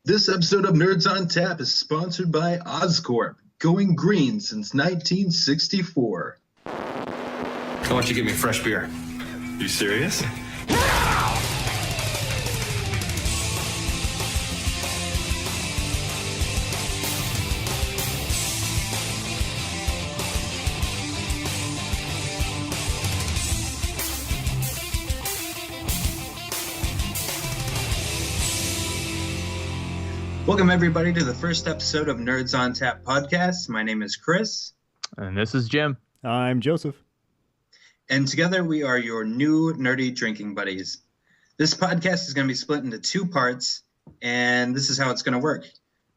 This episode of Nerds on Tap is sponsored by Oscorp, going green since 1964. Why don't you give me fresh beer? You serious? Welcome, everybody, to the first episode of Nerds on Tap podcast. My name is Chris. And this is Jim. I'm Joseph. And together we are your new nerdy drinking buddies. This podcast is going to be split into two parts, and this is how it's going to work.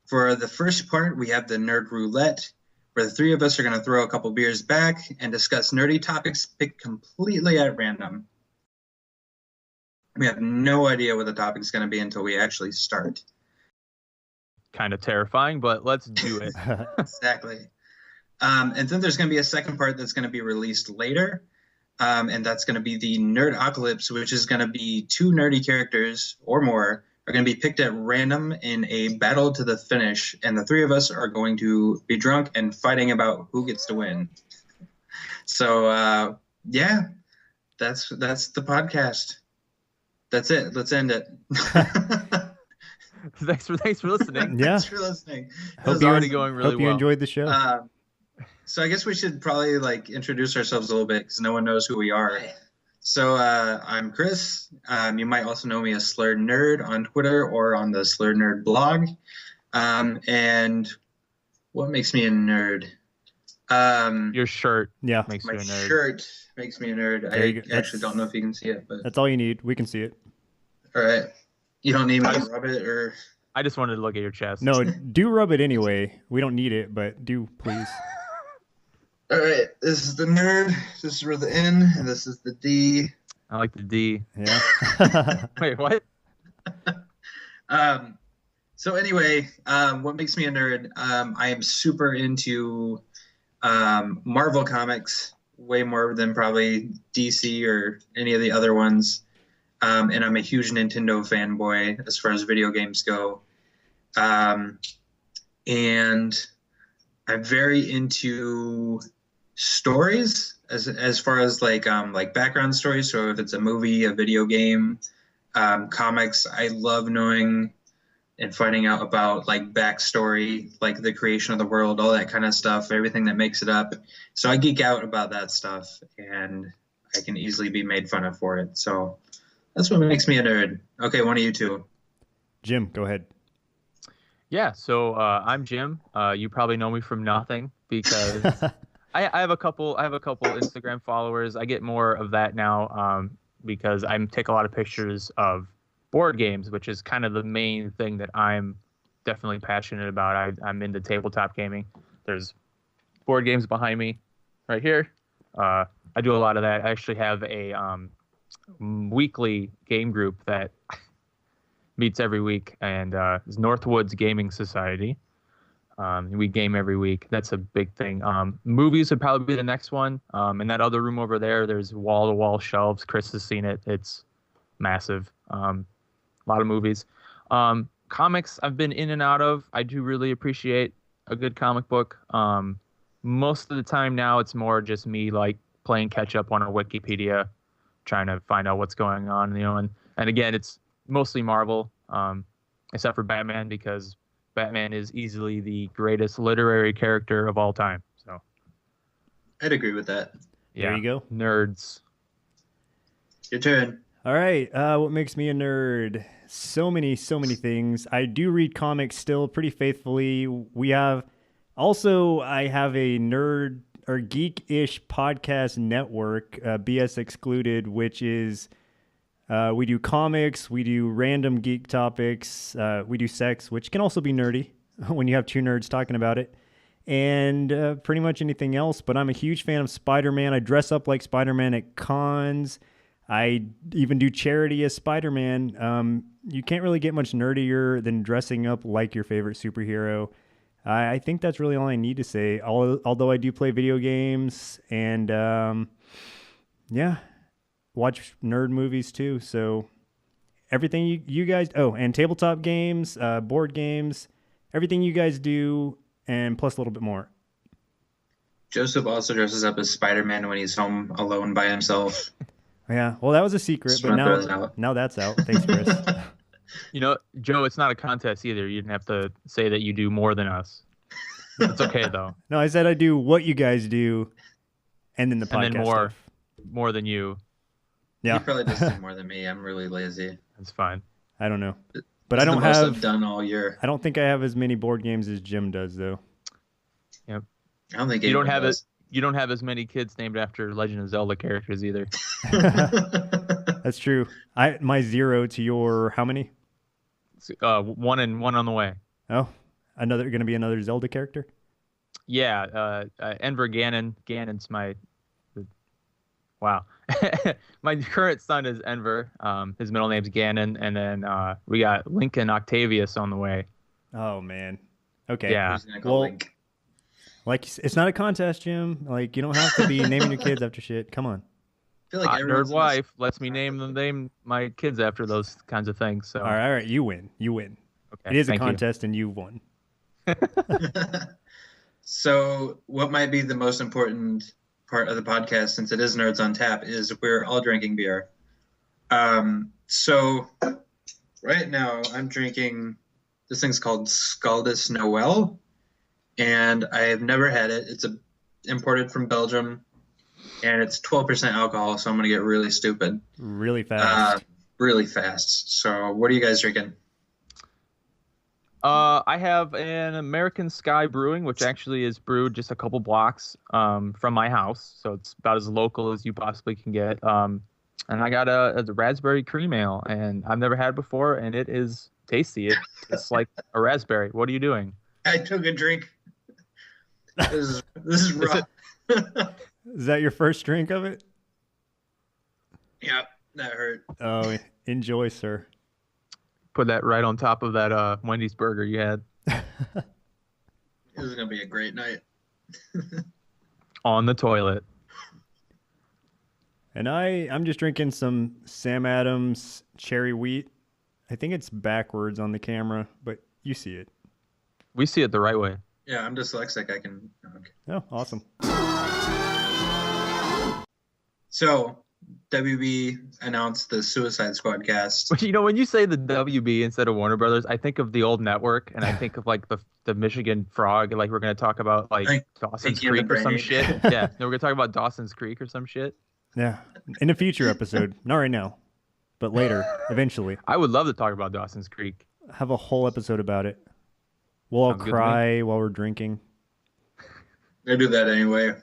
For the first part, we have the Nerd Roulette, where the three of us are going to throw a couple beers back and discuss nerdy topics picked completely at random. We have no idea what the topic's going to be until we actually start. Kind of terrifying, but let's do it. Exactly. And then there's going to be a second part that's going to be released later. And that's going to be the Nerdocalpyse, which is going to be two nerdy characters or more are going to be picked at random in a battle to the finish. And the three of us are going to be drunk and fighting about who gets to win. So, yeah, that's the podcast. That's it. Let's end it. Thanks for listening. Yeah. Thanks for listening. Hope you're already going really Hope you well. enjoyed the show. So I guess we should probably introduce ourselves a little bit because no one knows who we are. So I'm Chris. You might also know me as Slurred Nerd on Twitter or on the Slurred Nerd blog. And what makes me a nerd? Your shirt Yeah. makes My you a nerd. shirt makes me a nerd. There you I go. actually don't know if you can see it, but That's all you need. We can see it. all right. You don't need me to rub it or... I just wanted to look at your chest. No, do rub it anyway. We don't need it, but do please. All right. This is the nerd. This is where the N, and this is the D. I like the D. Yeah. Wait, what? So anyway, what makes me a nerd? I am super into Marvel comics, way more than probably DC or any of the other ones. And I'm a huge Nintendo fanboy as far as video games go. And I'm very into stories as far as background stories. So if it's a movie, a video game, comics, I love knowing and finding out about backstory, like the creation of the world, all that kind of stuff, everything that makes it up. So I geek out about that stuff, and I can easily be made fun of for it. So that's what makes me a nerd. Okay, one of you two. Jim, go ahead. Yeah, so I'm Jim. You probably know me from nothing because I have a couple Instagram followers. I get more of that now because I take a lot of pictures of board games, which is kind of the main thing that I'm definitely passionate about. I'm into tabletop gaming. There's board games behind me right here. I do a lot of that. I actually have a weekly game group that meets every week, and it's Northwoods Gaming Society. We game every week. That's a big thing. Movies would probably be the next one. In that other room over there, there's wall-to-wall shelves. Chris has seen it. It's massive. A lot of movies. Comics I've been in and out of. I do really appreciate a good comic book. Most of the time now, it's more just me playing catch up on a Wikipedia, trying to find out what's going on, and again, it's mostly Marvel, except for Batman, because Batman is easily the greatest literary character of all time. So I'd agree with that. yeah, There you go. Nerds. Your turn. All right. What makes me a nerd? So many things. I do read comics still pretty faithfully. I have a nerd or geek-ish podcast network, BS Excluded, which is we do comics, we do random geek topics, we do sex, which can also be nerdy when you have two nerds talking about it, and pretty much anything else. But I'm a huge fan of Spider-Man. I dress up like Spider-Man at cons. I even do charity as Spider-Man. You can't really get much nerdier than dressing up like your favorite superhero. I think that's really all I need to say. Although I do play video games and watch nerd movies too. So everything you guys. Oh, and tabletop games, board games, everything you guys do, and plus a little bit more. Joseph also dresses up as Spider-Man when he's home alone by himself. Yeah, well, that was a secret, Just but wanna throw that out. now that's out. Thanks, Chris. You know, Joe, it's not a contest either. You didn't have to say that you do more than us. It's okay though. No, I said I do what you guys do, and then the podcast And then more, stuff. more than you. Yeah, He probably does do more than me. I'm really lazy. That's fine. I don't know, but It's I don't the most have. I've done all year. I don't think I have as many board games as Jim does, though. Yep. I don't think You don't anyone have does. it. You don't have as many kids named after Legend of Zelda characters either. That's true. My 0 to your how many? One and one on the way. Oh, going to be another Zelda character. Yeah, Enver Ganon. Ganon's wow. My current son is Enver. His middle name's Ganon, and then we got Lincoln Octavius on the way. Oh man. Okay. Yeah. Who's gonna call Link? Like it's not a contest, Jim. Like you don't have to be naming your kids after shit. Come on. I feel like Nerd everyone's wife lets me name my kids after those kinds of things. So All right. You win. okay, It is a thank you. contest, and you won. So, what might be the most important part of the podcast, since it is Nerds on Tap, is we're all drinking beer. So, right now I'm drinking this thing's called Scaldis Noël, and I have never had it. It's imported from Belgium, and it's 12% alcohol, so I'm gonna get really stupid, Really fast. really fast. So, what are you guys drinking? I have an American Sky Brewing, which actually is brewed just a couple blocks from my house, so it's about as local as you possibly can get. And I got a raspberry cream ale, and I've never had it before, and it is tasty. It's like a raspberry. What are you doing? I took a drink. This is rough. Is that your first drink of it? Yeah, that hurt. Oh, enjoy, sir. Put that right on top of that Wendy's burger you had This is gonna be a great night. on the toilet. And I'm just drinking some Sam Adams cherry wheat. I think it's backwards on the camera, but you see it. We see it the right way. Yeah, I'm dyslexic. I can. Okay. Oh, awesome. So, WB announced the Suicide Squad cast. But you know, when you say the WB instead of Warner Brothers, I think of the old network, and I think of like the Michigan Frog, like we're gonna talk about like Dawson's Pinky and the Creek or some Brain. shit. Yeah, no, we're gonna talk about Dawson's Creek or some shit. Yeah. In a future episode. Not right now, but later, eventually. I would love to talk about Dawson's Creek. Have a whole episode about it. We'll all Sounds good to cry while we're drinking. I do that anyway.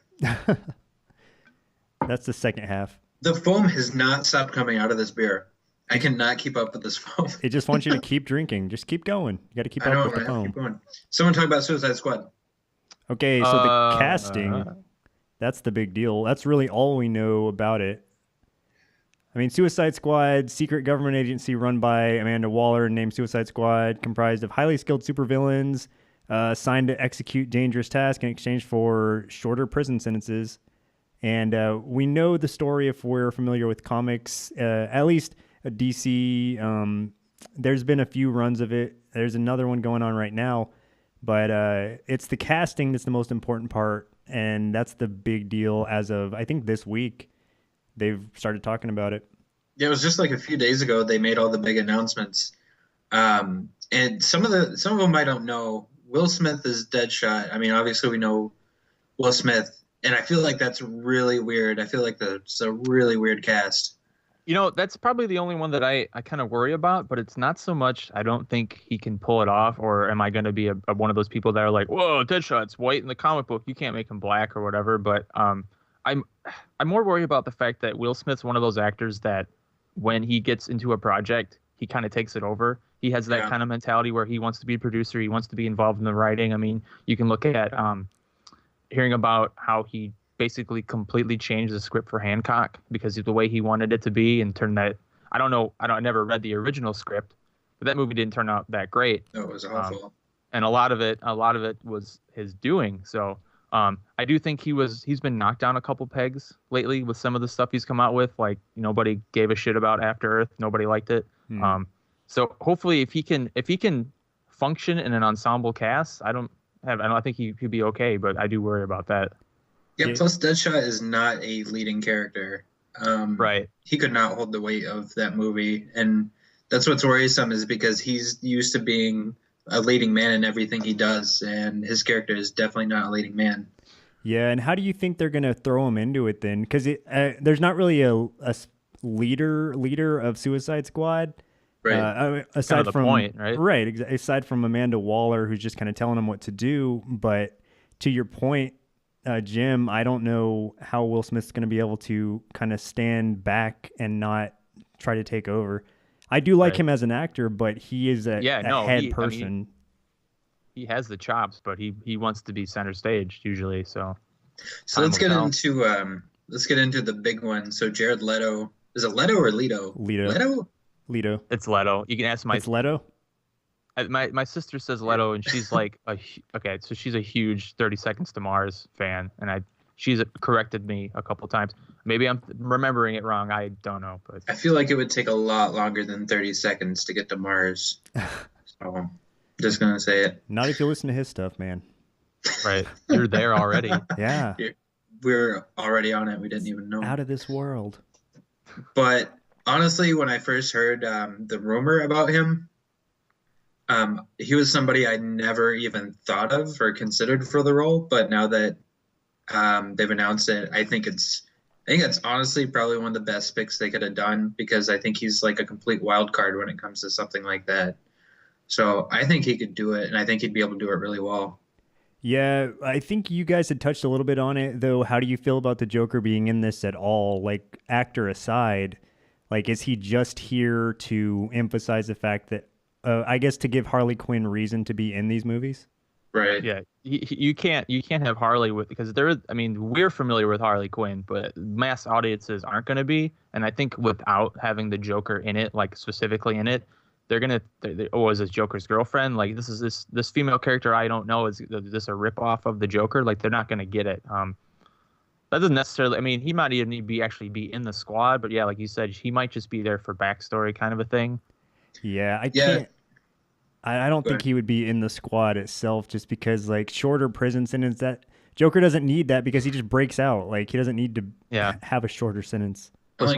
That's the second half. The foam has not stopped coming out of this beer. I cannot keep up with this foam. It just wants you to keep drinking. Just keep going. You got to keep I up know, with the right? foam. Keep going. Someone talk about Suicide Squad. Okay, so the casting, that's the big deal. That's really all we know about it. I mean, Suicide Squad, secret government agency run by Amanda Waller, named Suicide Squad, comprised of highly skilled supervillains assigned to execute dangerous tasks in exchange for shorter prison sentences. And we know the story if we're familiar with comics, at least a DC. There's been a few runs of it. There's another one going on right now. But it's the casting that's the most important part. And that's the big deal as of, I think, this week. They've started talking about it. Yeah, it was just like a few days ago they made all the big announcements. And some of them I don't know. Will Smith is Deadshot. I mean, obviously we know Will Smith. And I feel like that's really weird. I feel like that's a really weird cast. You know, that's probably the only one that I kind of worry about, but it's not so much I don't think he can pull it off, or am I going to be one of those people that are like, whoa, Deadshot's white in the comic book, you can't make him black or whatever. But I'm more worried about the fact that Will Smith's one of those actors that when he gets into a project, he kind of takes it over. He has that kind of mentality where he wants to be a producer. He wants to be involved in the writing. I mean, you can look at hearing about how he basically completely changed the script for Hancock because of the way he wanted it to be and turned that. I never read the original script, but that movie didn't turn out that great. No, it was awful. And a lot of it was his doing. So I do think he's been knocked down a couple pegs lately with some of the stuff he's come out with. Like nobody gave a shit about After Earth. Nobody liked it. So hopefully if he can function in an ensemble cast, I think he'd be okay, but I do worry about that. Yeah, plus Deadshot is not a leading character. Right. He could not hold the weight of that movie, and that's what's worrisome is because he's used to being a leading man in everything he does, and his character is definitely not a leading man. Yeah, and how do you think they're going to throw him into it then? Because there's not really a leader of Suicide Squad. Right. Aside kind of the from point, right? Right. Aside from Amanda Waller, who's just kind of telling him what to do. But to your point, Jim, I don't know how Will Smith's going to be able to kind of stand back and not try to take over. I do like him as an actor, but he is a head person. I mean, he has the chops, but he wants to be center stage usually. So let's get into the big one. So Jared Leto, is it Leto or Leto? Leto. It's Leto. You can ask It's Leto. My sister says Leto, and she's like so she's a huge 30 Seconds to Mars fan, and she's corrected me a couple times. Maybe I'm remembering it wrong. I don't know, but I feel like it would take a lot longer than 30 seconds to get to Mars. So I'm just gonna say it. Not if you listen to his stuff, man. Right, you're there already. Yeah, we're already on it. We didn't even know. Out of this world. But honestly, when I first heard the rumor about him, he was somebody I never even thought of or considered for the role. But now that they've announced it, I think it's honestly probably one of the best picks they could have done, because I think he's like a complete wild card when it comes to something like that. So I think he could do it, and I think he'd be able to do it really well. Yeah, I think you guys had touched a little bit on it, though. How do you feel about the Joker being in this at all? Like, actor aside, like, is he just here to emphasize the fact that, I guess, to give Harley Quinn reason to be in these movies? Right. Yeah, you can't have Harley because we're familiar with Harley Quinn, but mass audiences aren't going to be. And I think without having the Joker in it, like specifically in it, they're gonna. Is this Joker's girlfriend? Like this female character I don't know, is this a ripoff of the Joker? Like they're not gonna get it. That doesn't necessarily. I mean, he might even actually be in the squad, but yeah, like you said, he might just be there for backstory kind of a thing. Yeah, I can't. I don't think he would be in the squad itself, just because like shorter prison sentence. That Joker doesn't need that because he just breaks out. Like he doesn't need to have a shorter sentence. Would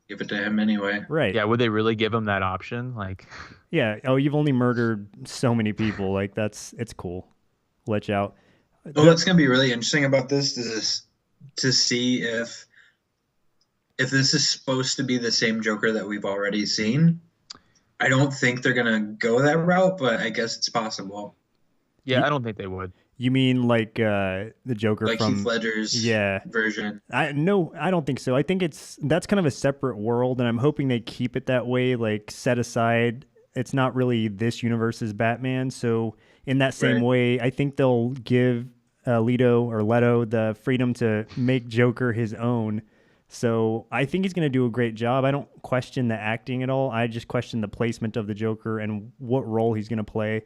give it to him anyway. Right. Yeah. Would they really give him that option? Like. Yeah. Oh, you've only murdered so many people. Like it's cool. Let you out. Well, what's going to be really interesting about this is to see if this is supposed to be the same Joker that we've already seen. I don't think they're going to go that route, but I guess it's possible. Yeah, I don't think they would. You mean like the Joker like from Heath Ledger's version? No, I don't think so. I think that's kind of a separate world, and I'm hoping they keep it that way, like set aside. It's not really this universe's Batman. So in that same way, I think they'll give Leto the freedom to make Joker his own. So I think he's going to do a great job. I don't question the acting at all. I just question the placement of the Joker and what role he's going to play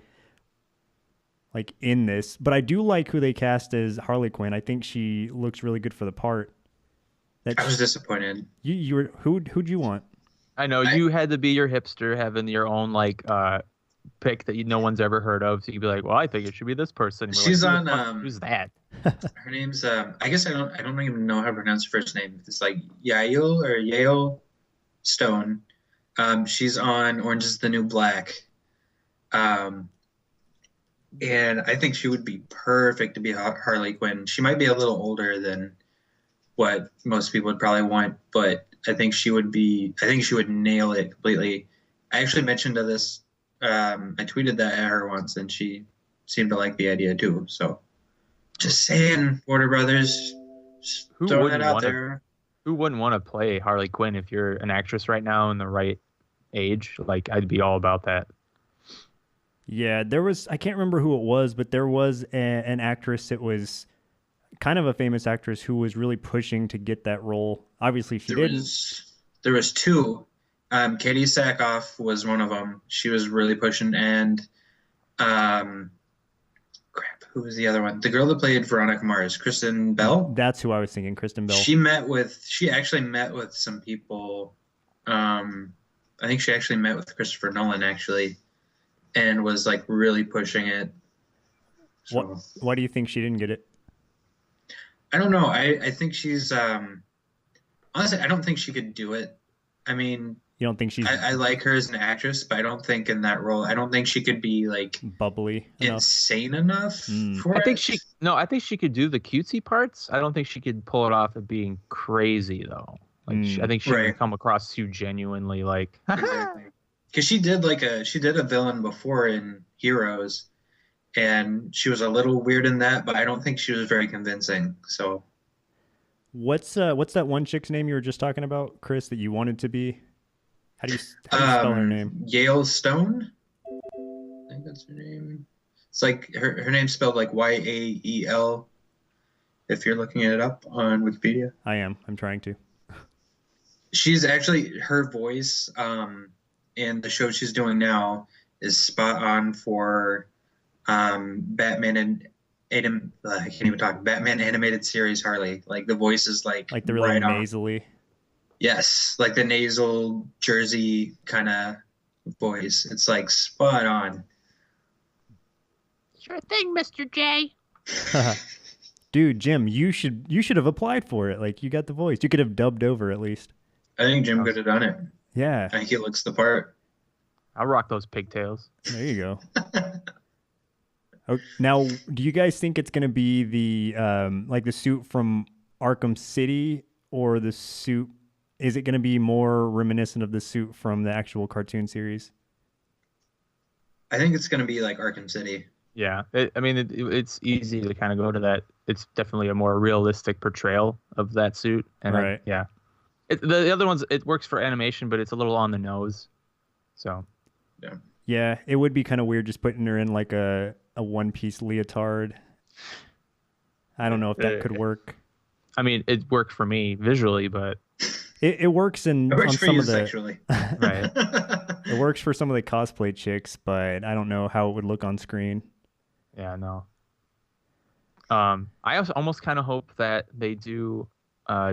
like in this. But I do like who they cast as Harley Quinn. I think she looks really good for the part. I was disappointed. Who'd you want? I know you had to be your hipster, having your own like pick that no one's ever heard of. So you'd be like, well, I think it should be this person. She's like, who's that? Her name's I guess I don't even know how to pronounce her first name. It's like Yael Stone. She's on Orange is the New Black. And I think she would be perfect to be Harley Quinn. She might be a little older than what most people would probably want, but I think she would nail it completely. I actually mentioned this. I tweeted that at her once, and she seemed to like the idea too. So, just saying, Warner Brothers, throwing that out there. Who wouldn't want to play Harley Quinn if you're an actress right now in the right age? Like, I'd be all about that. Yeah, I can't remember who it was, but there was an actress that was kind of a famous actress who was really pushing to get that role. Obviously, she didn't. There was two. Katie Sackhoff was one of them. She was really pushing, and who was the other one? The girl that played Veronica Mars, Kristen Bell. That's who I was thinking, Kristen Bell. She actually met with some people I think she actually met with Christopher Nolan actually, and was like really pushing it. So, Why do you think she didn't get it? I don't know. I think she's honestly, I don't think she could do it. I mean, You don't think she's I like her as an actress, but I don't think in that role, I don't think she could be like bubbly enough? insane enough for I think it. I think she could do the cutesy parts. I don't think she could pull it off of being crazy though. Like I think she Right. can come across too genuinely like Exactly. Because she did a villain before in Heroes, and she was a little weird in that, but I don't think she was very convincing. So What's that one chick's name you were just talking about, Chris, that you wanted to be? How do you spell her name? Yale Stone, I think that's her name. It's like her name's spelled like Yael. If you're looking it up on Wikipedia, I am. I'm trying to. she's actually her voice in the show she's doing now is spot on for Batman and Adam. I can't even talk. Batman animated series Harley. Like the voice is like Like the really right on. nasally. Yes, like the nasal Jersey kind of voice. It's like spot on. Sure thing, Mr. J. Dude, Jim, you should have applied for it. Like you got the voice. You could have dubbed over at least. I think Jim could have done it. Yeah. I think he looks the part. I'll rock those pigtails. There you go. Now, do you guys think it's gonna be the like the suit from Arkham City, or the suit? Is it gonna be more reminiscent of the suit from the actual cartoon series? I think it's going to be like Arkham City. Yeah, it's easy to kind of go to that. It's definitely a more realistic portrayal of that suit, and Right. the other ones it works for animation, but it's a little on the nose. So Yeah, it would be kind of weird just putting her in like a one-piece leotard. I don't know if that could work. I mean, it worked for me visually, but It works It works on for some you of the sexually. right. it works for some of the cosplay chicks, but I don't know how it would look on screen. Yeah, no. I also almost kind of hope that they do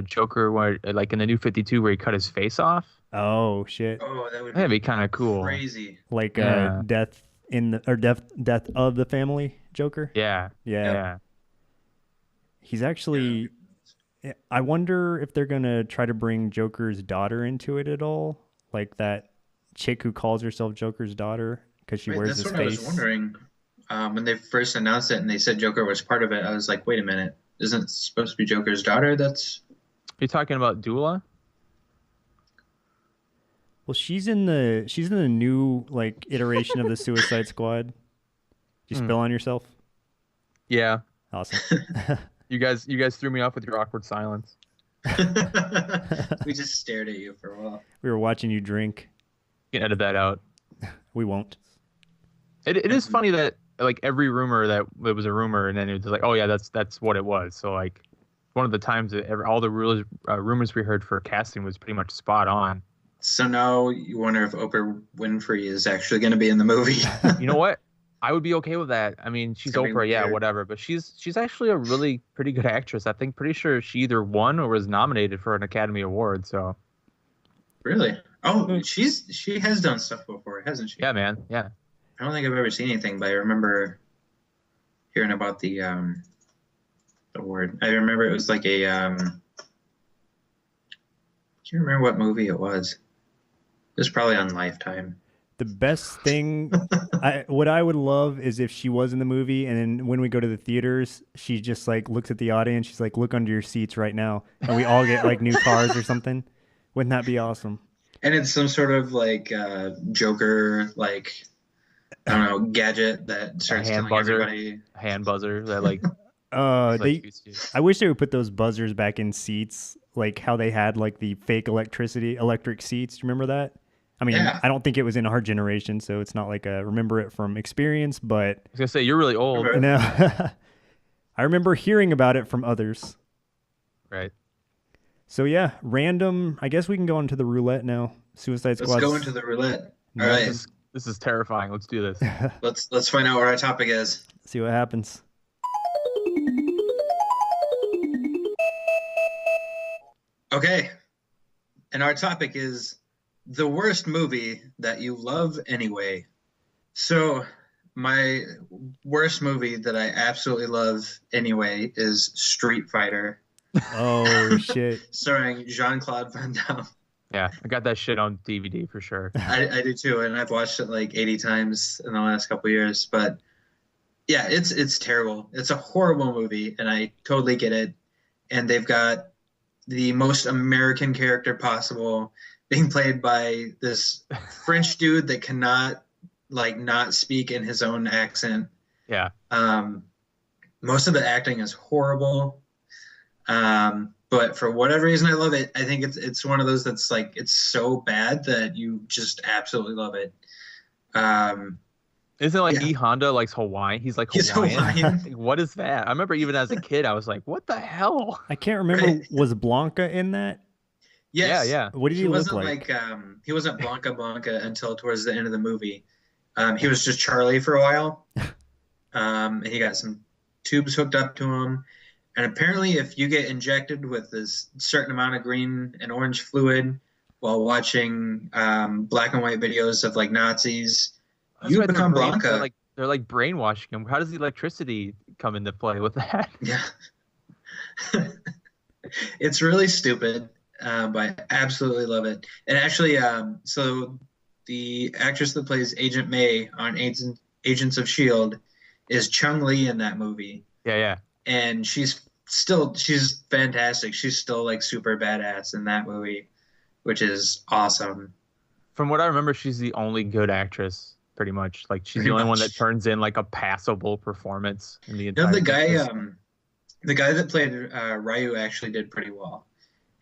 Joker where like in the New 52 where he cut his face off. Oh shit! Oh, that would That'd be kind of cool. crazy. Like Yeah. death of the family Joker. Yeah. Yeah. He's actually. I wonder if they're gonna try to bring Joker's daughter into it at all, like that chick who calls herself Joker's daughter because she wears That's his what I was face. wondering. When they first announced it and they said Joker was part of it, I was like, wait a minute. Isn't it supposed to be Joker's daughter? That's You're talking about Dula? Well, she's in the new like iteration of the Suicide Squad. Did you spill on yourself? Yeah. Awesome. You guys threw me off with your awkward silence. we just stared at you for a while. We were watching you drink. You can edit that out. We won't. It is funny that like every rumor that it was a rumor, and then it was like, oh yeah, that's what it was. So like one of the times that all the rumors we heard for casting was pretty much spot on. So now you wonder if Oprah Winfrey is actually going to be in the movie. You know what? I would be okay with that. I mean, she's It's gonna be Oprah, yeah, weird. whatever. But she's actually a really pretty good actress. I think pretty sure she either won or was nominated for an Academy Award. So Really? Oh, she has done stuff before, hasn't she? yeah, man, yeah. I don't think I've ever seen anything, but I remember hearing about the award. I remember it was like a I can't remember what movie it was. It was probably on Lifetime. The best thing, what I would love is if she was in the movie, and then when we go to the theaters, she just like looks at the audience. She's like, "Look under your seats right now," and we all get like new cars or something. Wouldn't that be awesome? And it's some sort of like Joker, like I don't know, gadget that starts hand telling buzzer. everybody. Hand buzzer that like. I wish they would put those buzzers back in seats, like how they had like the fake electric seats. Do you remember that? I mean, Yeah. I don't think it was in our generation, so it's not like a remember it from experience, but I was gonna say you're really old, Right. no, I remember hearing about it from others. right? So yeah, random. I guess we can go into the roulette now. Suicide Squad. Let's go into the roulette. All right, This is terrifying. Let's do this. let's find out what our topic is. See what happens. Okay, and our topic is the worst movie that you love anyway. So my worst movie that I absolutely love anyway is Street Fighter, Oh shit. starring Jean-Claude Van Damme. Yeah, I got that shit on DVD for sure. I do too, and I've watched it like 80 times in the last couple of years. But yeah, it's terrible. It's a horrible movie, and I totally get it. And they've got the most American character possible being played by this French dude that cannot like not speak in his own accent. Yeah. Most of the acting is horrible. But for whatever reason, I love it. I think it's one of those that's like it's so bad that you just absolutely love it. Isn't it like Yeah. E Honda likes Hawaiian? He's like He's Hawaiian. Hawaiian. Like, what is that? I remember even as a kid, I was like, "What the hell?" I can't remember. Right. Was Blanca in that? Yes. Yeah. What did he look wasn't like? He wasn't Blanca until towards the end of the movie. He was just Charlie for a while. And he got some tubes hooked up to him. And apparently if you get injected with this certain amount of green and orange fluid while watching black and white videos of like Nazis, That's you why become they're Blanca. they're like brainwashing him. How does the electricity come into play with that? Yeah. It's really stupid, but I absolutely love it. And actually, so the actress that plays Agent May on Agents of S.H.I.E.L.D. is Chung Lee in that movie. Yeah. And she's fantastic. She's still like super badass in that movie, which is awesome. From what I remember, she's the only good actress, pretty much. Like she's the only one that turns in like a passable performance in the entire. The guy that played Ryu actually did pretty well,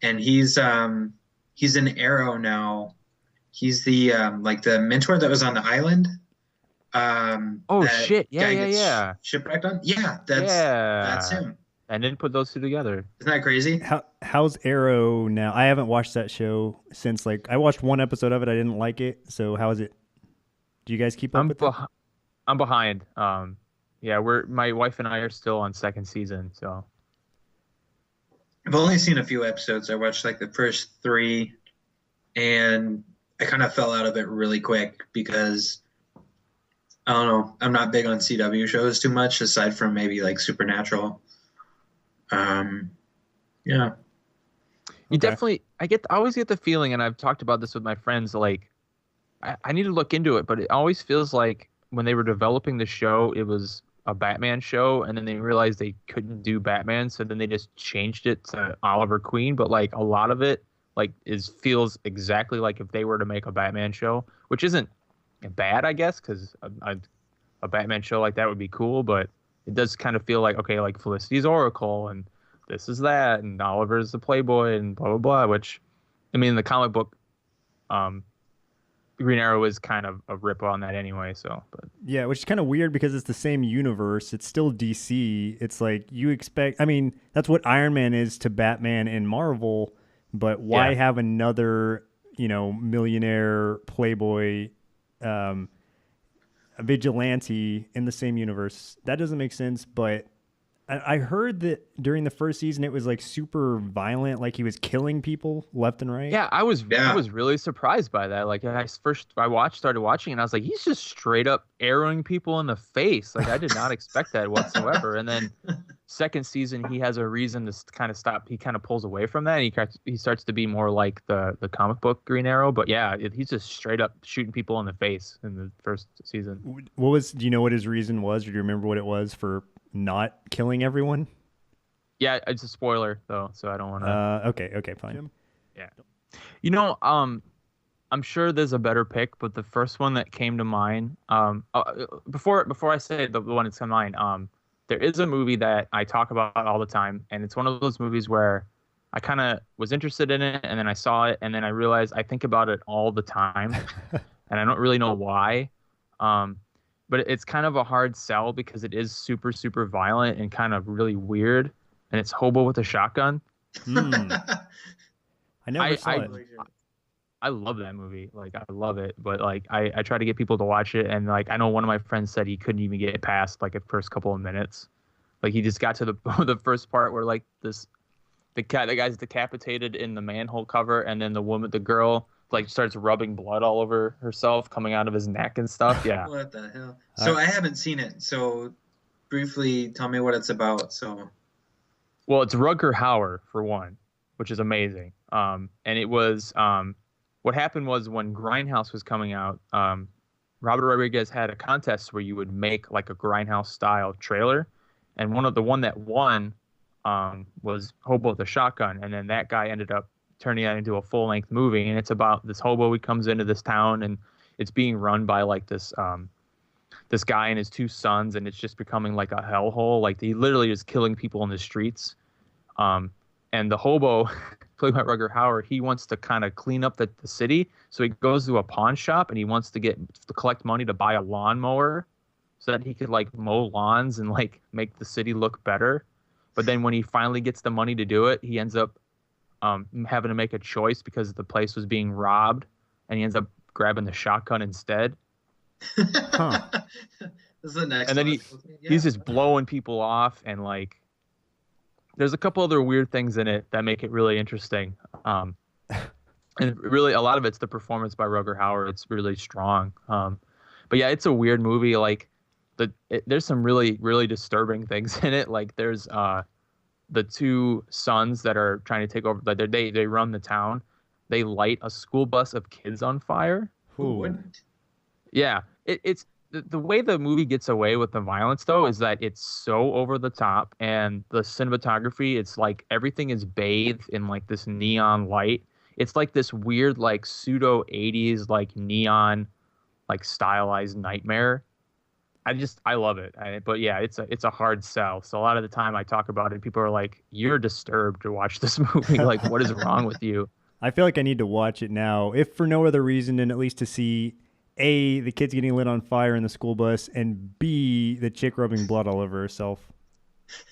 and he's in Arrow now. He's the like the mentor that was on the island. Oh that shit! guy Yeah. gets shipwrecked on. Yeah, that's him. I didn't put those two together. Isn't that crazy? How's Arrow now? I haven't watched that show since like I watched one episode of it. I didn't like it. So how is it? Do you guys keep up with it? I'm behind. Yeah, my wife and I are still on second season. So I've only seen a few episodes. I watched like the first 3, and I kind of fell out of it really quick because I don't know. I'm not big on CW shows too much, aside from maybe like Supernatural. Yeah. you definitely. I always get the feeling, and I've talked about this with my friends. Like, I need to look into it, but it always feels like when they were developing the show, it was a Batman show, and then they realized they couldn't do Batman, so then they just changed it to Oliver Queen. But like a lot of it, like feels exactly like if they were to make a Batman show, which isn't bad, I guess, because a Batman show like that would be cool. But it does kind of feel like, okay, like Felicity's Oracle, and this is that, and Oliver's the Playboy, and blah blah blah. Which, I mean, the comic book, Green Arrow is kind of a rip on that anyway. So, but Yeah, which is kind of weird because it's the same universe. It's still DC. It's like you expect. I mean, that's what Iron Man is to Batman and Marvel. But why have another, millionaire Playboy, a vigilante in the same universe? That doesn't make sense. But I heard that during the first season it was like super violent, like he was killing people left and right. yeah, I was really surprised by that. Like I started watching, and I was like, he's just straight up arrowing people in the face. Like I did not expect that whatsoever. And then second season, he has a reason to kind of stop. He kind of pulls away from that. And he starts to be more like the comic book Green Arrow. But yeah, he's just straight up shooting people in the face in the first season. Do you know what his reason was, or do you remember what it was for not killing everyone? Yeah, it's a spoiler though, so I don't want to. Okay, fine. Yeah. I'm sure there's a better pick, but the first one that came to mind, before I say the one that's come to mind, there is a movie that I talk about all the time, and it's one of those movies where I kind of was interested in it, and then I saw it, and then I realized I think about it all the time, and I don't really know why. But it's kind of a hard sell because it is super, super violent and kind of really weird, and it's Hobo with a Shotgun. I never saw it. I love that movie. Like, I love it. But, like, I try to get people to watch it. And, like, I know one of my friends said he couldn't even get past, like, the first couple of minutes. Like, he just got to the first part where, like, the guy's decapitated in the manhole cover. And then the girl like starts rubbing blood all over herself, coming out of his neck and stuff. Yeah. What the hell? So I haven't seen it. So briefly tell me what it's about. So. Well, it's Rutger Hauer for one, which is amazing. And it was what happened was when Grindhouse was coming out, Robert Rodriguez had a contest where you would make like a Grindhouse style trailer, and one that won was Hobo with a Shotgun, and then that guy ended up turning that into a full length movie, and it's about this hobo who comes into this town, and it's being run by like this guy and his two sons, and it's just becoming like a hellhole. Like he literally is killing people in the streets. And the hobo, played by Rutger Hauer, he wants to kind of clean up the city. So he goes to a pawn shop and he wants to collect money to buy a lawnmower so that he could like mow lawns and like make the city look better. But then when he finally gets the money to do it, he ends up having to make a choice because the place was being robbed, and he ends up grabbing the shotgun instead. Huh. This is the next and then he's just blowing people off, and like there's a couple other weird things in it that make it really interesting. And really a lot of it's the performance by Rutger Hauer. It's really strong. But yeah, it's a weird movie. Like there's some really, really disturbing things in it. Like there's the two sons that are trying to take over. Like they run the town. They light a school bus of kids on fire. Who wouldn't? Yeah, it's the way the movie gets away with the violence, though, is that it's so over the top, and the cinematography, it's like everything is bathed in like this neon light. It's like this weird, like pseudo 80s, like neon, like stylized nightmare. I love it. But yeah, it's a hard sell. So a lot of the time I talk about it, people are like, "You're disturbed to watch this movie. Like, what is wrong with you?" I feel like I need to watch it now, if for no other reason than at least to see A, the kids getting lit on fire in the school bus, and B, the chick rubbing blood all over herself.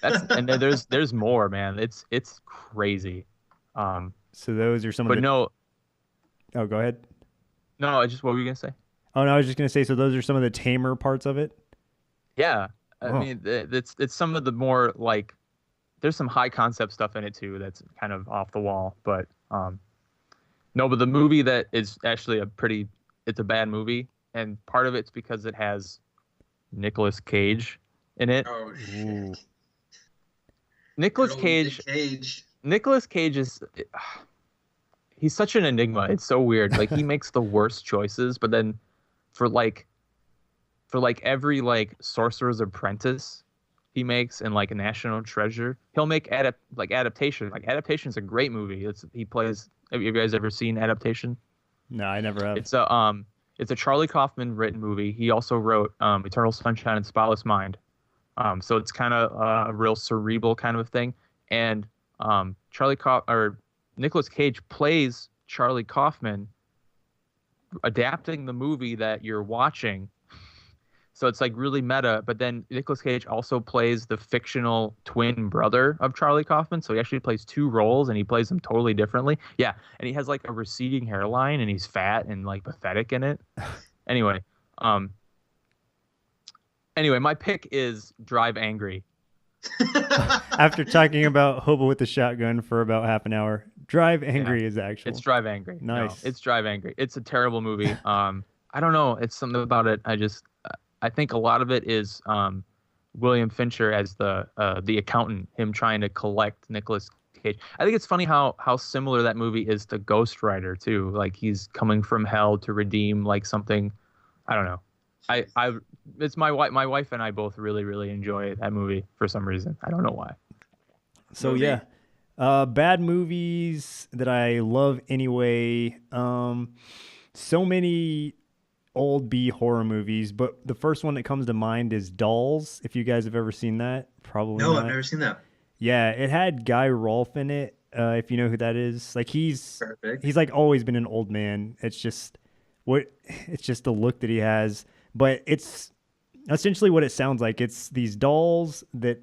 And there's more, man. It's crazy. So those are some of the... no. Oh, go ahead. No, what were you gonna say? Oh, no, I was just gonna say, so those are some of the tamer parts of it? Yeah. I mean, it's some of the more like, there's some high concept stuff in it too that's kind of off the wall, but no, but the movie that is actually it's a bad movie, and part of it's because it has Nicolas Cage in it. Oh shit. Ooh. Nicolas Cage is he's such an enigma. It's so weird. Like he makes the worst choices, but then for every like Sorcerer's Apprentice he makes and like a National Treasure, he'll make adaptation. Like Adaptation's a great movie. Have you guys ever seen Adaptation? No, I never have. It's a Charlie Kaufman written movie. He also wrote Eternal Sunshine of the Spotless Mind. So it's kind of a real cerebral kind of thing. And Nicolas Cage plays Charlie Kaufman, adapting the movie that you're watching. So it's like really meta, but then Nicolas Cage also plays the fictional twin brother of Charlie Kaufman. So he actually plays two roles, and he plays them totally differently. Yeah, and he has like a receding hairline, and he's fat and like pathetic in it. Anyway, my pick is Drive Angry. After talking about Hobo with the Shotgun for about half an hour, Drive Angry is actual. It's Drive Angry. Nice. No, it's Drive Angry. It's a terrible movie. I don't know. It's something about it. I think a lot of it is William Fincher as the accountant, him trying to collect Nicolas Cage. I think it's funny how similar that movie is to Ghost Rider too. Like he's coming from hell to redeem like something. I don't know. It's my wife and I both really, really enjoy that movie for some reason. I don't know why. So yeah, bad movies that I love anyway. So many old B horror movies, but the first one that comes to mind is Dolls. If you guys have ever seen that, probably no, not. I've never seen that. Yeah, it had Guy Rolfe in it. If you know who that is, like he's like always been an old man. It's just the look that he has. But it's essentially what it sounds like. It's these dolls that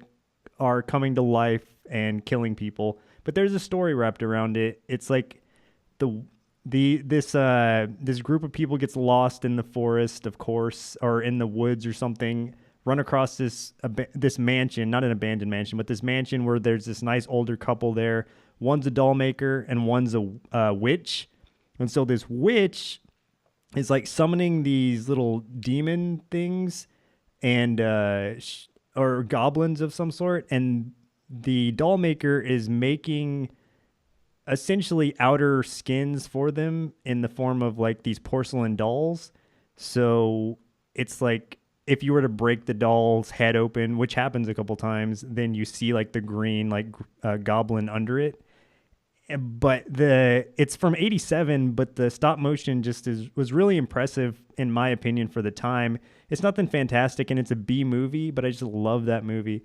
are coming to life and killing people, but there's a story wrapped around it. It's like this group of people gets lost in the forest, of course, or in the woods or something, run across this mansion, not an abandoned mansion, but this mansion where there's this nice older couple there. One's a doll maker and one's a witch, And so this witch is like summoning these little demon things and or goblins of some sort, and the doll maker is making essentially outer skins for them in the form of like these porcelain dolls. So it's like if you were to break the doll's head open, which happens a couple times, then you see like the green like goblin under it. But it's from 87, but the stop motion was really impressive in my opinion for the time. It's nothing fantastic and it's a B movie, but I just love that movie.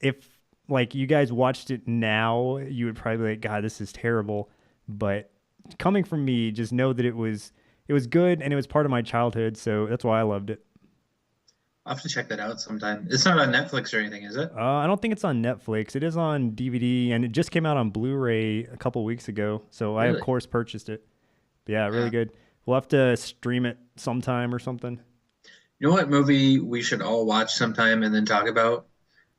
If like you guys watched it now, you would probably be like, God, this is terrible. But coming from me, just know that it was good and it was part of my childhood, so that's why I loved it. I'll have to check that out sometime. It's not on Netflix or anything, is it? I don't think it's on Netflix. It is on DVD, and it just came out on Blu-ray a couple weeks ago. So I, of course, purchased it. But yeah, really good. We'll have to stream it sometime or something. You know what movie we should all watch sometime and then talk about?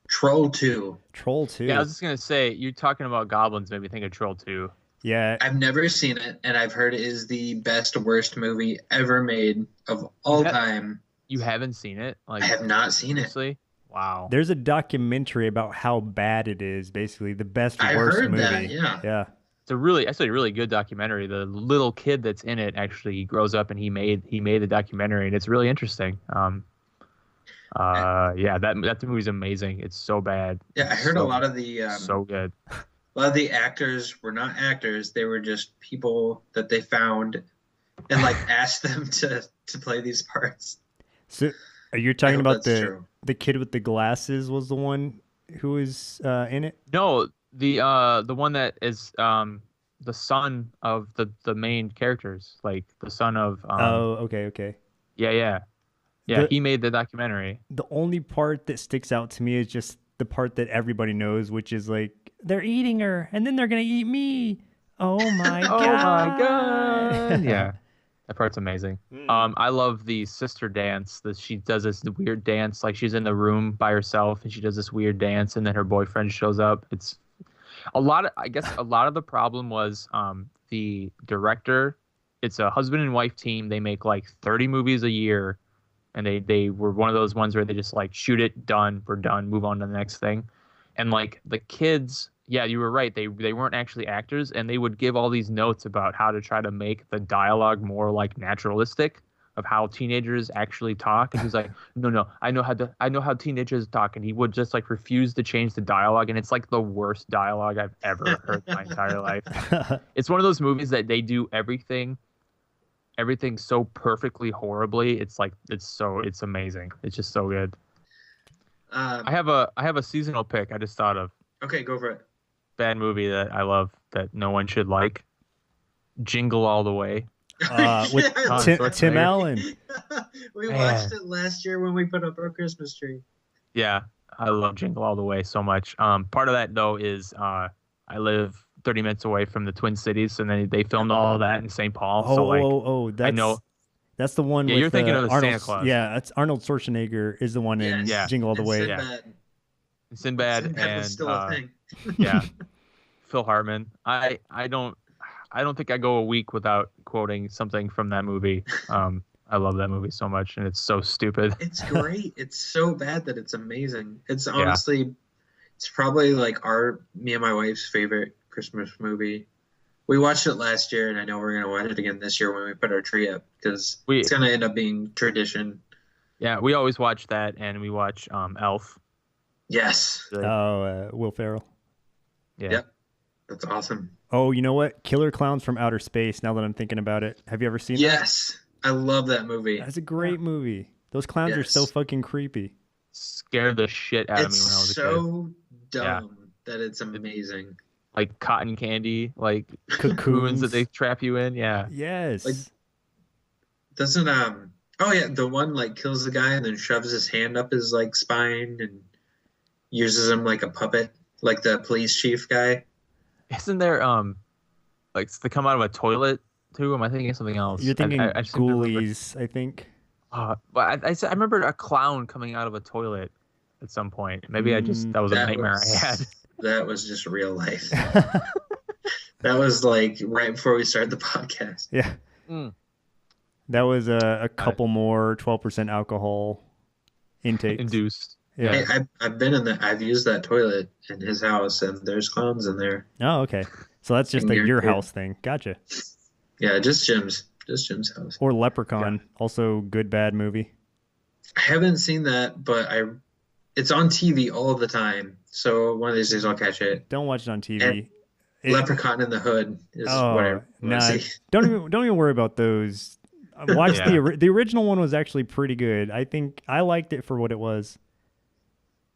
Troll 2. Troll 2. Yeah, I was just going to say, you talking about goblins made me think of Troll 2. Yeah. I've never seen it, and I've heard it is the best, worst movie ever made of all time. You haven't seen it? Like, I have not seen seriously? it. Wow. There's a documentary about how bad it is, basically. The best, worst movie. That, yeah. Yeah. It's actually a really good documentary. The little kid that's in it actually grows up and he made the documentary, and it's really interesting. Yeah, that movie's amazing. It's so bad. Yeah, I heard a lot of the so good. A lot of the actors were not actors; they were just people that they found and like asked them to play these parts. So, are you talking about the kid with the glasses was the one who was in it? No, the one that is the son of the main characters, like the son of. Okay. Yeah. He made the documentary. The only part that sticks out to me is just the part that everybody knows, which is like they're eating her and then they're gonna eat me. Oh my god! Oh my god! Yeah. That part's amazing. I love the sister dance. That she does this weird dance, like she's in the room by herself and she does this weird dance, and then her boyfriend shows up. It's I guess a lot of the problem was the director. It's a husband and wife team. They make like 30 movies a year, and they were one of those ones where they just like shoot it, done, we're done, move on to the next thing. And like the kids, yeah, you were right. They weren't actually actors, and they would give all these notes about how to try to make the dialogue more like naturalistic of how teenagers actually talk. And he's like, no, I know how teenagers talk, and he would just like refuse to change the dialogue, and it's like the worst dialogue I've ever heard in my entire life. It's one of those movies that they do everything so perfectly horribly. It's like it's amazing. It's just so good. I have a seasonal pick I just thought of. Okay, go for it. Bad movie that I love that no one should like. Jingle All the Way. With Tim Allen. We watched it last year when we put up our Christmas tree. Yeah, I love Jingle All the Way so much. Part of that though is I live 30 minutes away from the Twin Cities, and then they filmed all of that in St. Paul. That's, I know. That's the one. Yeah, with, you're thinking of Arnold, Santa Claus. Yeah, that's Arnold Schwarzenegger is the one in Jingle All the Way. Yeah. Sinbad and was still a thing. Yeah, Phil Hartman. I don't think I go a week without quoting something from that movie. I love that movie so much, and it's so stupid. It's great. It's so bad that it's amazing. It's honestly, it's probably like me and my wife's favorite Christmas movie. We watched it last year, and I know we're gonna watch it again this year when we put our tree up, because it's gonna end up being tradition. Yeah, we always watch that, and we watch Elf. Yes. Will Ferrell. Yeah. Yep. That's awesome. Oh, you know what? Killer Clowns from Outer Space. Now that I'm thinking about it, have you ever seen that? Yes, I love that movie. That's a great movie. Those clowns are so fucking creepy. Scared the shit out of me when I was a kid. It's so dumb that it's amazing. Like cotton candy, like cocoons that they trap you in. Yeah. Yes. Like, doesn't oh yeah, the one like kills the guy and then shoves his hand up his like spine and uses him like a puppet, like the police chief guy. Isn't there like they come out of a toilet too? Am I thinking of something else? You're thinking Ghoulies, I think. But I remember a clown coming out of a toilet at some point. Maybe that was a nightmare I had. That was just real life. That was like right before we started the podcast. Yeah. That was a couple more 12% alcohol intakes. Induced. Yeah. Hey, I've used that toilet in his house, and there's clowns in there. Oh, okay. So that's just your house thing. Gotcha. Yeah, just Jim's house. Or Leprechaun, also good bad movie. I haven't seen that, but it's on TV all the time. So one of these days I'll catch it. Don't watch it on TV. Leprechaun in the Hood is what I want to see. Don't even worry about those. Watch the original one was actually pretty good. I think I liked it for what it was.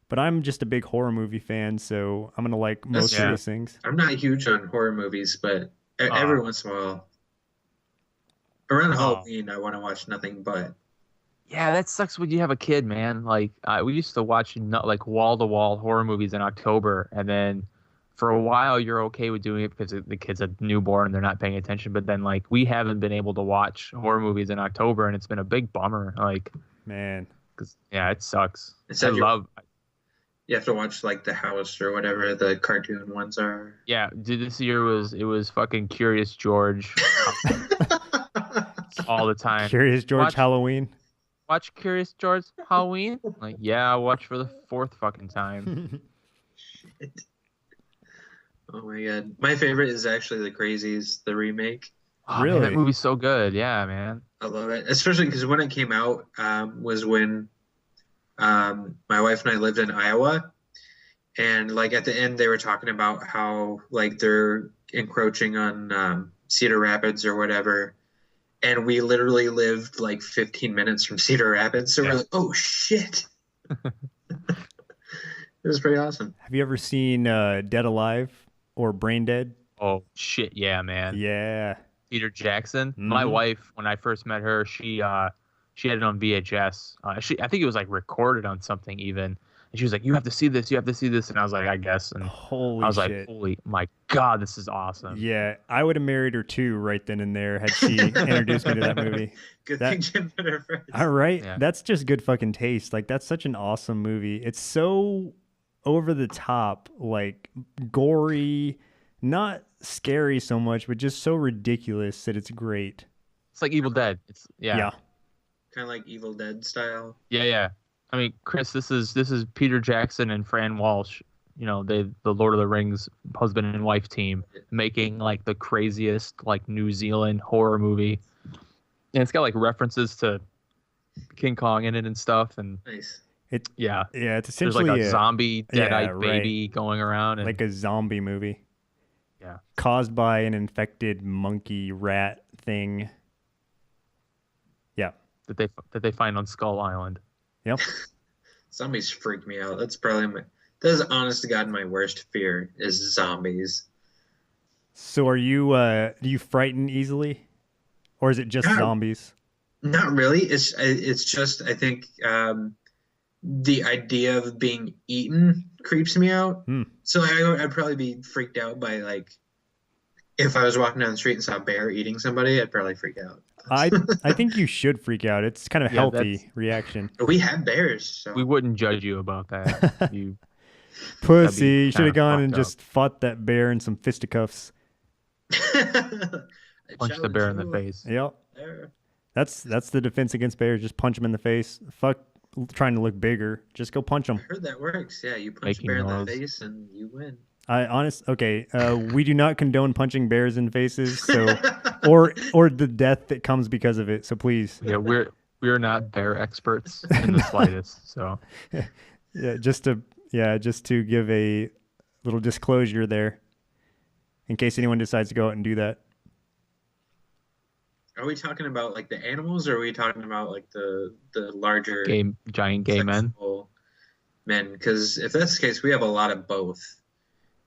But I'm just a big horror movie fan, so I'm gonna like most of these things. I'm not huge on horror movies, but every once in a while, around Halloween, I want to watch nothing but. Yeah, that sucks when you have a kid, man. Like we used to watch like wall-to-wall horror movies in October, and then for a while you're okay with doing it because the kid's a newborn and they're not paying attention. But then like we haven't been able to watch horror movies in October, and it's been a big bummer. Like, man, because it sucks. You have to watch like The House or whatever the cartoon ones are. Yeah, this year was fucking Curious George all the time. Curious George Halloween. Watch Curious George Halloween? Like, yeah, I'll watch for the fourth fucking time. Shit. Oh my god. My favorite is actually The Crazies, the remake. Oh, really? Man, that movie's so good. Yeah, man. I love it. Especially because when it came out was when my wife and I lived in Iowa, and like at the end they were talking about how like they're encroaching on Cedar Rapids or whatever, and we literally lived like 15 minutes from Cedar Rapids, so we're like, oh shit. It was pretty awesome. Have you ever seen Dead Alive or Brain Dead? Oh shit, yeah, man. Yeah. Peter Jackson. Mm-hmm. My wife, when I first met her, she had it on VHS. I think it was like recorded on something even. And she was like, "You have to see this. You have to see this." And I was like, "I guess." And holy I was shit. like, "Holy my god, this is awesome." Yeah, I would have married her too right then and there had she introduced me to that movie. Good thing Jim put her first. All right, that's just good fucking taste. Like that's such an awesome movie. It's so over the top, like gory, not scary so much, but just so ridiculous that it's great. It's like Evil Dead. It's kind of like Evil Dead style. Yeah. I mean, Chris, this is Peter Jackson and Fran Walsh. You know, the Lord of the Rings husband and wife team making like the craziest like New Zealand horror movie, and it's got like references to King Kong in it and stuff. And nice. It's there's essentially like a zombie dead-eyed baby going around, and like a zombie movie. Yeah, caused by an infected monkey rat thing. Yeah, that they find on Skull Island. Yep. Zombies freak me out. That is honest to God my worst fear is zombies. So are you do you frighten easily, or is it just zombies? Not really. It's just I think the idea of being eaten creeps me out. So I'd probably be freaked out by like if I was walking down the street and saw a bear eating somebody, I'd probably freak out. I think you should freak out. It's kind of healthy reaction. We have bears, so we wouldn't judge you about that. You pussy, you should have gone and just fought that bear in some fisticuffs. Punch the bear in the face. Yep. That's the defense against bears. Just punch them in the face. Fuck trying to look bigger. Just go punch them. I heard that works. Yeah, you punch a bear in the face and you win. We do not condone punching bears in faces, so or the death that comes because of it. So please. Yeah, we're not bear experts in the slightest. So just to give a little disclosure there, in case anyone decides to go out and do that. Are we talking about like the animals, or are we talking about like the larger giant gay men? Because if that's the case, we have a lot of both.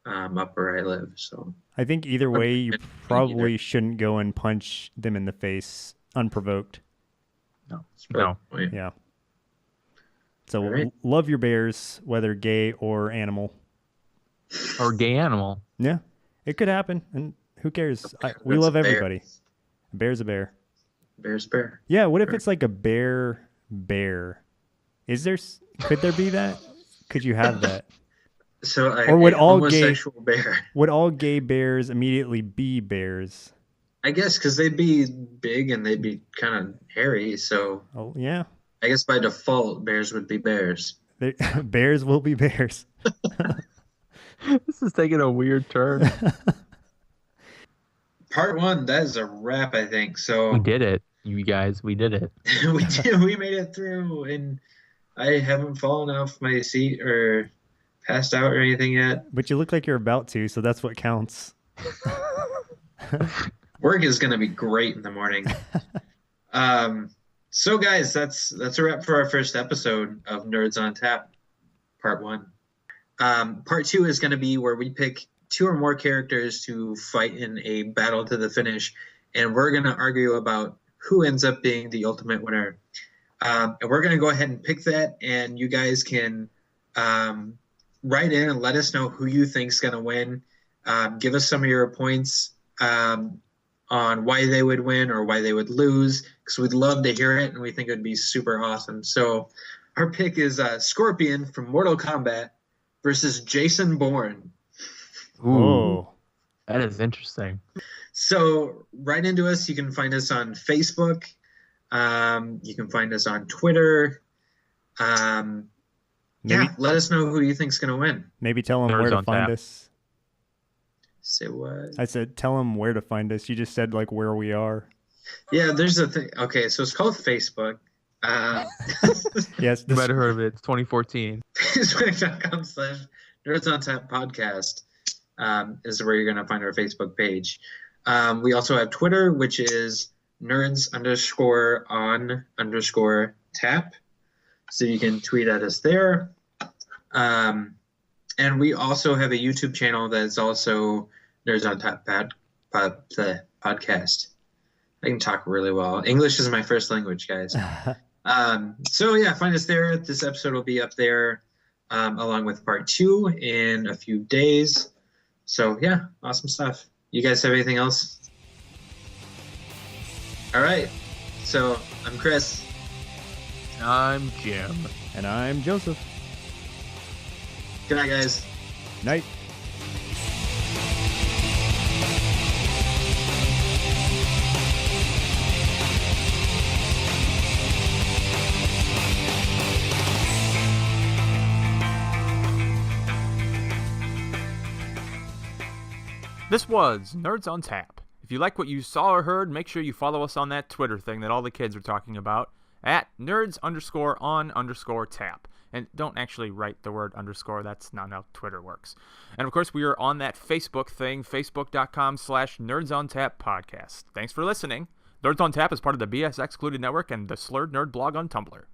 Up where I live, so I think either way, you probably shouldn't go and punch them in the face unprovoked. No. Yeah. So love your bears, whether gay or animal. Or gay animal. Yeah, it could happen, and who cares? We love everybody. A bear's a bear. Bear's a bear. Yeah. What if it's like a bear? Could there be that? Could you have that? So Or would a all homosexual bear. Would all gay bears immediately be bears? I guess because they'd be big and they'd be kind of hairy. So Oh yeah, I guess by default, bears would be bears. bears will be bears. This is taking a weird turn. Part 1, that is a wrap, I think. So We did it, you guys. We did it. we made it through, and I haven't fallen off my seat or passed out or anything yet. But you look like you're about to, so that's what counts. Work is going to be great in the morning. So guys, that's a wrap for our first episode of Nerds on Tap, Part 1. Part 2 is going to be where we pick 2 or more characters to fight in a battle to the finish, and we're going to argue about who ends up being the ultimate winner. And we're going to go ahead and pick that, and you guys can write in and let us know who you think's going to win. Give us some of your points on why they would win or why they would lose, because we'd love to hear it, and we think it would be super awesome. So our pick is Scorpion from Mortal Kombat versus Jason Bourne. Ooh, that is interesting. So write into us. You can find us on Facebook. You can find us on Twitter. Let us know who you think's going to win. Maybe tell them Nerds where to on find Tap. us. Say what? I said tell them where to find us. You just said like where we are. Yeah, there's a thing. Okay, so it's called Facebook. Yes, You might have heard of it. It's 2014. Facebook.com/Nerds on Tap podcast is where you're going to find our Facebook page. We also have Twitter, which is nerds_on_tap. So you can tweet at us there. And we also have a YouTube channel that's also Nerds on Tap podcast. I can talk really well. English is my first language, guys. So yeah, find us there. This episode will be up there along with part 2 in a few days. So yeah, awesome stuff. You guys have anything else? All right. So I'm Chris. I'm Jim. And I'm Joseph. Good night, guys. Night. This was Nerds on Tap. If you like what you saw or heard, make sure you follow us on that Twitter thing that all the kids are talking about at nerds_on_tap. And don't actually write the word underscore. That's not how Twitter works. And of course, we are on that Facebook thing, facebook.com/nerdsontap podcast. Thanks for listening. Nerds on Tap is part of the BS Excluded Network and the Slurred Nerd blog on Tumblr.